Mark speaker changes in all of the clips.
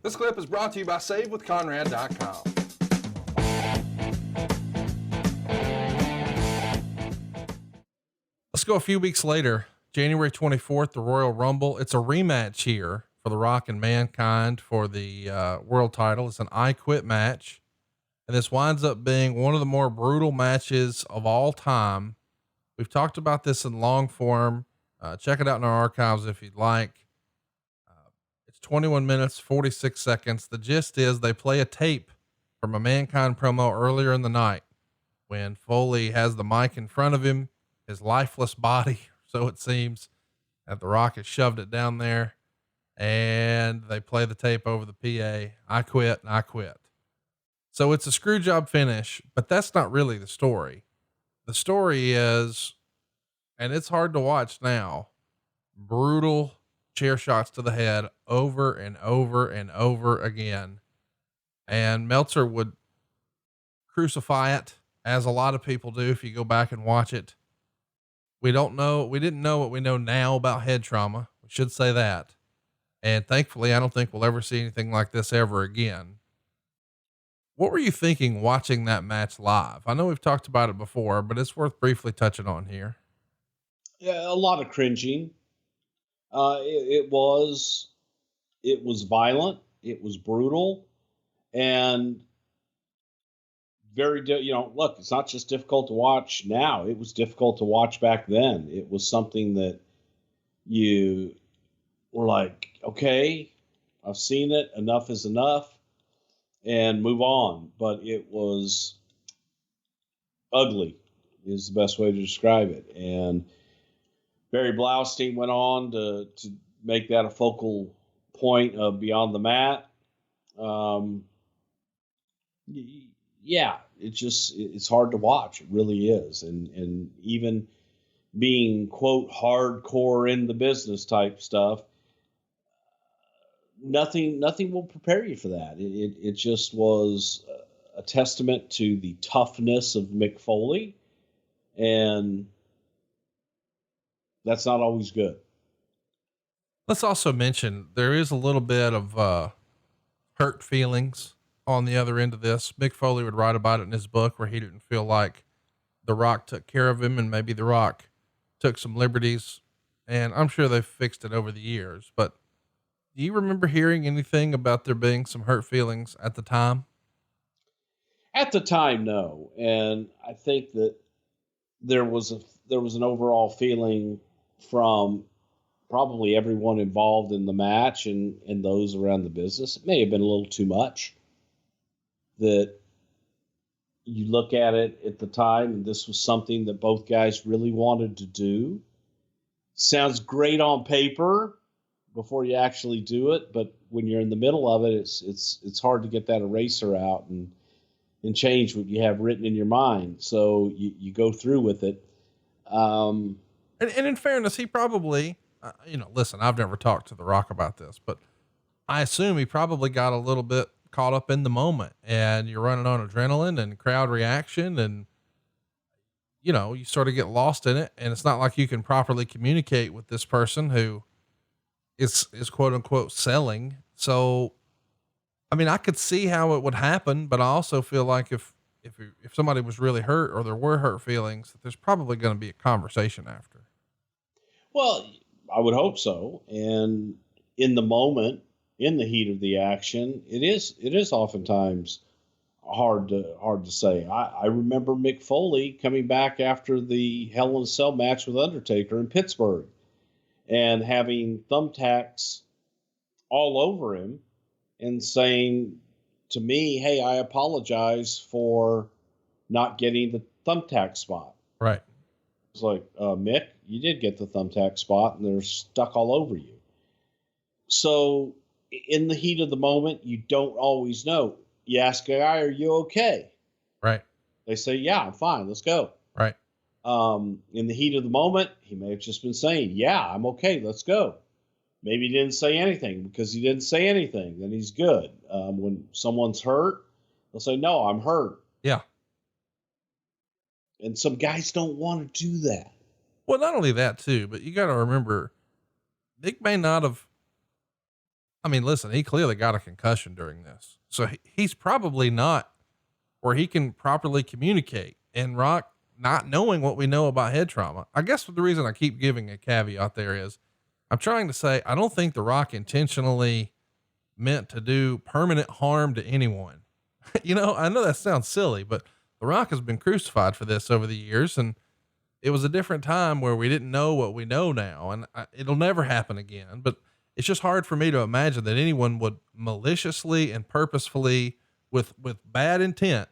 Speaker 1: This clip is brought to you by SaveWithConrad.com. Let's go a few weeks later, January 24th, the Royal Rumble. It's a rematch here for The Rock and Mankind for the world title. It's an I Quit match. And this winds up being one of the more brutal matches of all time. We've talked about this in long form. Check it out in our archives if you'd like. It's 21 minutes, 46 seconds. The gist is they play a tape from a Mankind promo earlier in the night when Foley has the mic in front of him, his lifeless body, so it seems, and The Rock has shoved it down there, and they play the tape over the PA. I quit. I quit. So it's a screw job finish, but that's not really the story. The story is, and it's hard to watch now, brutal chair shots to the head over and over and over again. And Meltzer would crucify it, as a lot of people do if you go back and watch it. We didn't know what we know now about head trauma. We should say that. And thankfully, I don't think we'll ever see anything like this ever again. What were you thinking watching that match live? I know we've talked about it before, but it's worth briefly touching on here.
Speaker 2: Yeah, a lot of cringing. It was violent. It was brutal, and very, look, it's not just difficult to watch now. It was difficult to watch back then. It was something that you were like, okay, I've seen it. Enough is enough, and move on. But it was ugly is the best way to describe it. And Barry Blaustein went on to make that a focal point of Beyond the Mat. Yeah, it's hard to watch. It really is. And even being, quote, hardcore in the business type stuff, nothing will prepare you for that. It just was a testament to the toughness of Mick Foley, and that's not always good.
Speaker 1: Let's also mention there is a little bit of hurt feelings on the other end of this. Mick Foley would write about it in his book where he didn't feel like The Rock took care of him, and maybe The Rock took some liberties, and I'm sure they've fixed it over the years. But do you remember hearing anything about there being some hurt feelings at the time?
Speaker 2: At the time, no. And I think that there was an overall feeling from probably everyone involved in the match and those around the business. It may have been a little too much. That you look at it at the time, and this was something that both guys really wanted to do. Sounds great on paper before you actually do it, but when you're in the middle of it, it's hard to get that eraser out and change what you have written in your mind. So you go through with it.
Speaker 1: And in fairness, he probably, listen, I've never talked to The Rock about this, but I assume he probably got a little bit caught up in the moment, and you're running on adrenaline and crowd reaction, and you sort of get lost in it. And it's not like you can properly communicate with this person who is quote unquote selling. So, I mean, I could see how it would happen, but I also feel like if somebody was really hurt or there were hurt feelings, there's probably going to be a conversation after.
Speaker 2: Well, I would hope so. And in the moment, in the heat of the action, it is oftentimes hard to say. I remember Mick Foley coming back after the Hell in a Cell match with Undertaker in Pittsburgh and having thumbtacks all over him and saying to me, "Hey, I apologize for not getting the thumbtack spot."
Speaker 1: Right.
Speaker 2: It's like, Mick, you did get the thumbtack spot and they're stuck all over you. So in the heat of the moment, you don't always know. You ask a guy, "Are you okay?"
Speaker 1: Right.
Speaker 2: They say, "Yeah, I'm fine. Let's go."
Speaker 1: Right.
Speaker 2: In the heat of the moment, he may have just been saying, "Yeah, I'm okay. Let's go." Maybe he didn't say anything. Because he didn't say anything, then he's good. When someone's hurt, they'll say, "No, I'm hurt."
Speaker 1: Yeah.
Speaker 2: And some guys don't want to do that.
Speaker 1: Well, not only that too, but you got to remember, Nick may not have, I mean, listen, he clearly got a concussion during this. So he's probably not where he can properly communicate, and Rock not knowing what we know about head trauma. I guess the reason I keep giving a caveat there is I'm trying to say, I don't think The Rock intentionally meant to do permanent harm to anyone. I know that sounds silly, but The Rock has been crucified for this over the years. And it was a different time where we didn't know what we know now, and it'll never happen again. But it's just hard for me to imagine that anyone would maliciously and purposefully with bad intent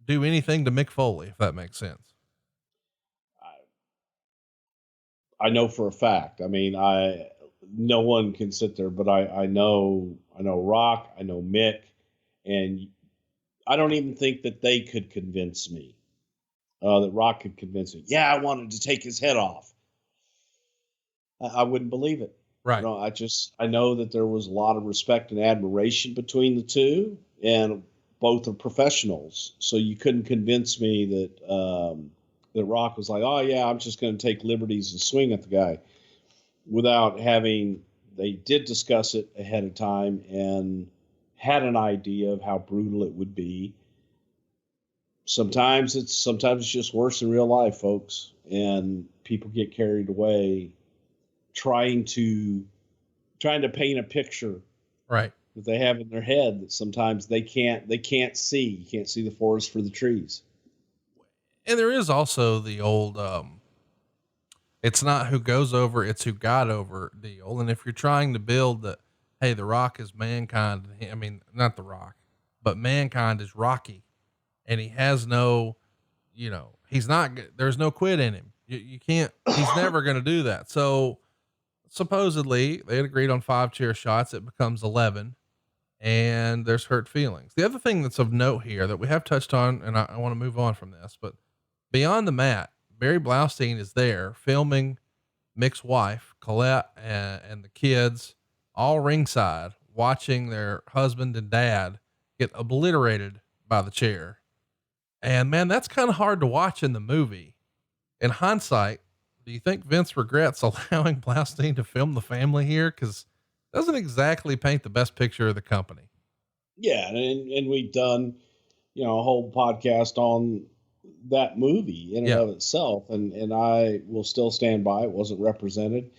Speaker 1: do anything to Mick Foley, if that makes sense.
Speaker 2: I know for a fact. I mean, no one can sit there, but I know Rock, I know Mick, and I don't even think that they could convince me, that Rock could convince me. Yeah, I wanted to take his head off. I wouldn't believe it.
Speaker 1: Right.
Speaker 2: I know that there was a lot of respect and admiration between the two, and both are professionals. So you couldn't convince me that, that Rock was like, oh yeah, I'm just going to take liberties and swing at the guy, without they did discuss it ahead of time and had an idea of how brutal it would be. Sometimes it's just worse in real life, folks. And people get carried away trying to paint a picture,
Speaker 1: right,
Speaker 2: that they have in their head that sometimes they can't see. You can't see the forest for the trees.
Speaker 1: And there is also the old, it's not who goes over, it's who got over deal. And if you're trying to build that, hey, The Rock is mankind. I mean, not The Rock, but mankind is Rocky, and he has no, there's no quit in him. You can't, he's never going to do that. So supposedly they had agreed on 5 chair shots. It becomes 11, and there's hurt feelings. The other thing that's of note here that we have touched on, and I want to move on from this, but beyond the mat, Barry Blaustein is there filming Mick's wife, Colette, and the kids, all ringside, watching their husband and dad get obliterated by the chair. And man, that's kind of hard to watch in the movie. In hindsight, do you think Vince regrets allowing Blaustein to film the family here? Cause it doesn't exactly paint the best picture of the company.
Speaker 2: Yeah. And we've done, a whole podcast on that movie in and of itself. And I will still stand by, it wasn't represented.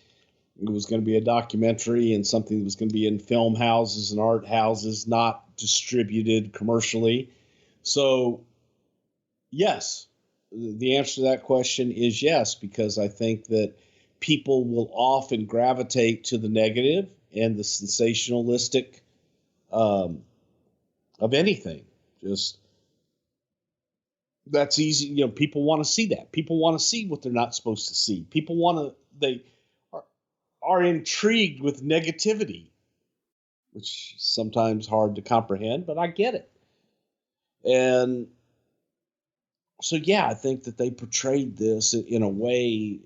Speaker 2: It was going to be a documentary and something that was going to be in film houses and art houses, not distributed commercially. So yes, the answer to that question is yes, because I think that people will often gravitate to the negative and the sensationalistic, of anything. Just, that's easy. People want to see that. People want to see what they're not supposed to see. They are intrigued with negativity, which is sometimes hard to comprehend, but I get it. And so, yeah, I think that they portrayed this in a way,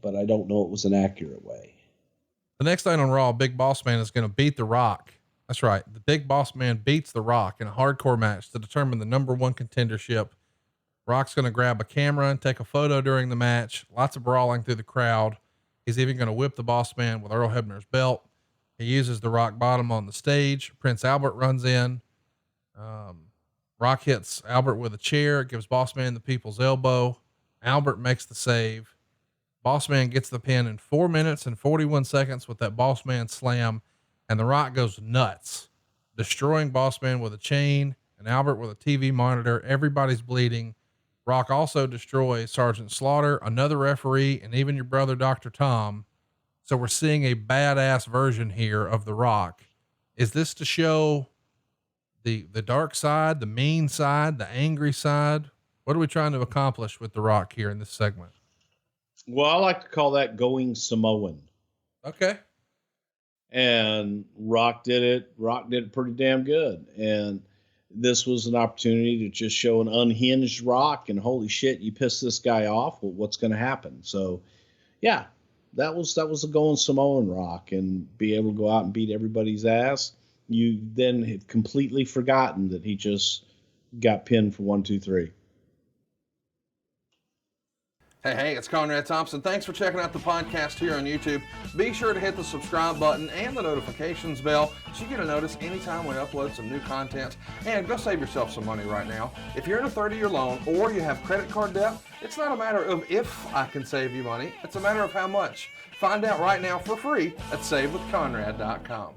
Speaker 2: but I don't know it was an accurate way.
Speaker 1: The next night on Raw, Big Boss Man is going to beat The Rock. That's right. The Big Boss Man beats The Rock in a hardcore match to determine the number 1 contendership. Rock's going to grab a camera and take a photo during the match. Lots of brawling through the crowd. He's even going to whip the Boss Man with Earl Hebner's belt. He uses the rock bottom on the stage. Prince Albert runs in. Rock hits Albert with a chair, gives Boss Man the people's elbow. Albert makes the save. Boss Man gets the pin in 4 minutes and 41 seconds with that Boss Man slam, and The Rock goes nuts, destroying Boss Man with a chain and Albert with a TV monitor. Everybody's bleeding. Rock also destroys Sergeant Slaughter, another referee, and even your brother, Dr. Tom. So we're seeing a badass version here of The Rock. Is this to show the dark side, the mean side, the angry side? What are we trying to accomplish with The Rock here in this segment?
Speaker 2: Well, I like to call that going Samoan.
Speaker 1: Okay.
Speaker 2: And Rock did it pretty damn good. And this was an opportunity to just show an unhinged Rock, and holy shit, you piss this guy off, well, what's going to happen? So yeah, that was a going Samoan Rock, and be able to go out and beat everybody's ass. You then have completely forgotten that he just got pinned for 1, 2, 3.
Speaker 1: Hey, it's Conrad Thompson. Thanks for checking out the podcast here on YouTube. Be sure to hit the subscribe button and the notifications bell so you get a notice anytime we upload some new content. And go save yourself some money right now. If you're in a 30-year loan or you have credit card debt, it's not a matter of if I can save you money. It's a matter of how much. Find out right now for free at SaveWithConrad.com.